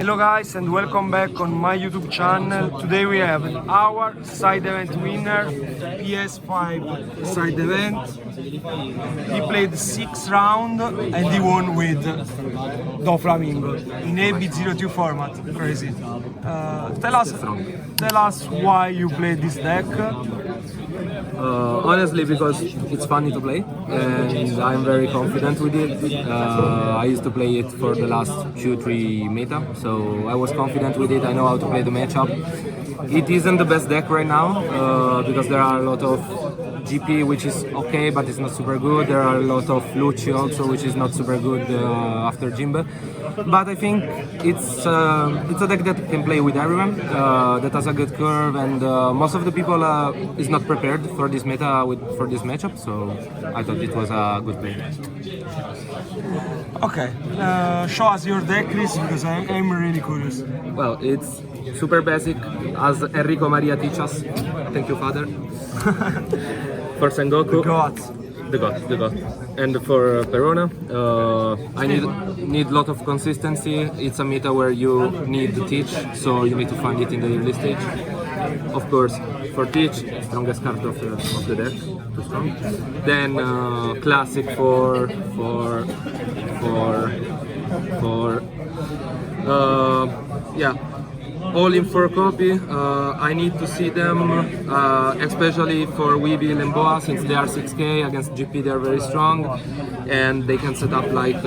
Hello guys and welcome back on my YouTube channel. Today we have our side event winner, PS5 side event. He played 6 rounds and he won with Doflamingo in AB02 format. Crazy. Tell us why you played this deck. Honestly, because it's funny to play and I'm very confident with it. I used to play it for the last 2-3 meta, so I was confident with it. I know how to play the matchup. It isn't the best deck right now because there are a lot of GP which is okay but it's not super good. There are a lot of Lucci also which is not super good after Jimbe. But I think it's a deck that can play with everyone, that has a good curve, and most of the people is not prepared for this meta for this matchup, so I thought it was a good play. Okay, show us your deck list because I'm really curious. Well, it's super basic, as Enrico Maria teaches us. Thank you, father. For Sengoku. The god. And for Perona, I need a lot of consistency. It's a meta where you need to teach, so you need to find it in the early stage. Of course, for teach, strongest card of the deck, too strong. Then classic yeah. All in 4 copy. I need to see them, especially for Weevil and Boa, since they are 6k against GP. They are very strong, and they can set up like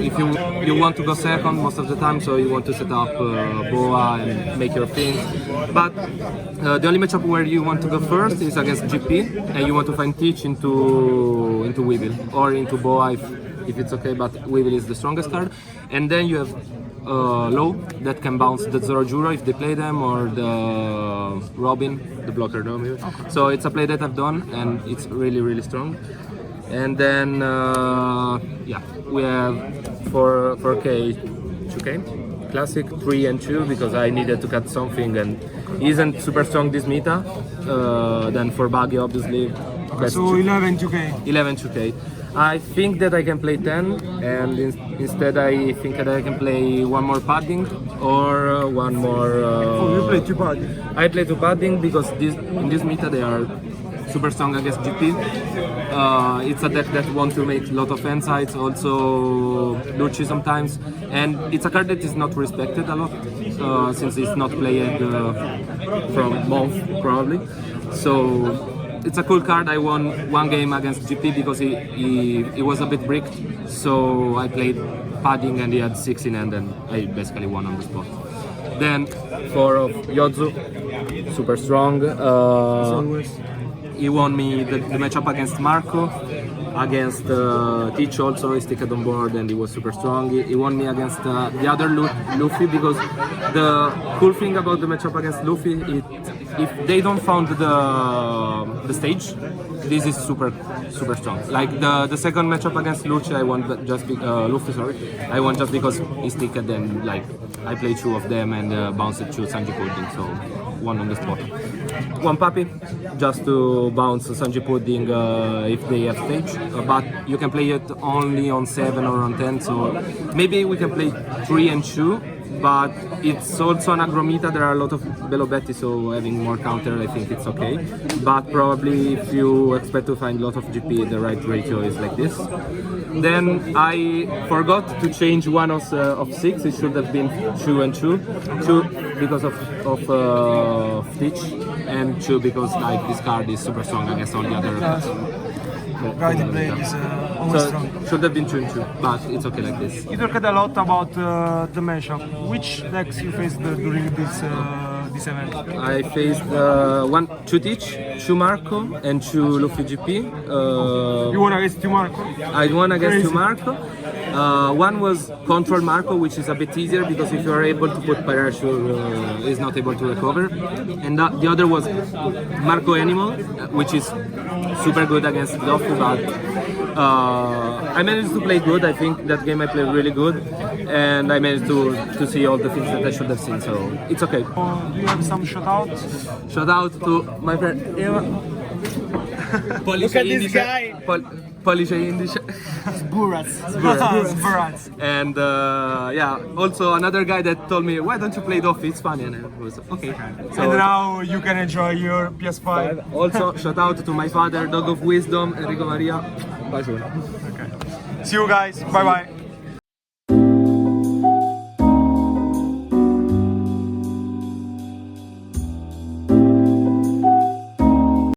if you want to go second most of the time, so you want to set up Boa and make your things. But the only matchup where you want to go first is against GP, and you want to find Teach into Weevil or into Boa if it's okay. But Weevil is the strongest card, and then you have low that can bounce the Zorojuro if they play them, or the Robin, the blocker dome. Okay. So it's a play that I've done and it's really strong. And then yeah, we have 4k 2k classic 3 and 2 because I needed to cut something and isn't super strong this meta. Then for Buggy obviously best so 11 2k. I think that I can play 10, and instead I think that I can play one more padding or one more. You play 2 padding? I play 2 padding because in this meta they are super strong against GP. It's a deck that wants to make a lot of end sides, also Lucci sometimes, and it's a card that is not respected a lot since it's not played from month probably. So it's a cool card. I won 1 game against GP because he was a bit bricked, so I played padding and he had 6 in hand and I basically won on the spot. Then 4 of Yotzu, super strong. He won me the matchup against Marco, against Teach also. He sticked on board and he was super strong. He won me against the other Luffy because the cool thing about the matchup against Luffy, if they don't found the stage, this is super strong. Like the second matchup against Luffy, I won Luffy, I won just because he sticked and like I played 2 of them and bounced it to Sanji Pudding, so 1 on the spot. 1 puppy, just to bounce Sanji Pudding if they have stage, but you can play it only on 7 or on 10, so maybe we can play 3 and 2, but it's also an aggro meta. There are a lot of Belobetti, so having more counter I think it's okay, but probably if you expect to find a lot of GP, the right ratio is like this. Then I forgot to change 1 of 6, it should have been 2 and 2 because of Teach, and 2 because like this card is super strong against all the other cards. Guided blade is always so strong. Should have been 2 and 2, but it's okay like this. You talked a lot about the matchup. Which decks you faced during this event? I faced 2 Teach, 2 Marco, and 2 Luffy GP. You won against 2 Marco? I won against 2 Marco. 1 was Control Marco, which is a bit easier because if you are able to put Parachute, is not able to recover. And the other was Marco Animal, which is super good against Doffy, but I managed to play good. I think that game I played really good, and I managed to see all the things that I should have seen, so it's okay. Do you have some shout-outs? Shout out to my friend Eva. Look at this guy! Polish Indisch. Burats. Burats. And yeah, also another guy that told me, why don't you play Doffy? It's funny, and I was okay. So, And now you can enjoy your PS5. also shout out to my father, Dog of Wisdom, Enrico Maria. Bacione. See you guys. Bye bye.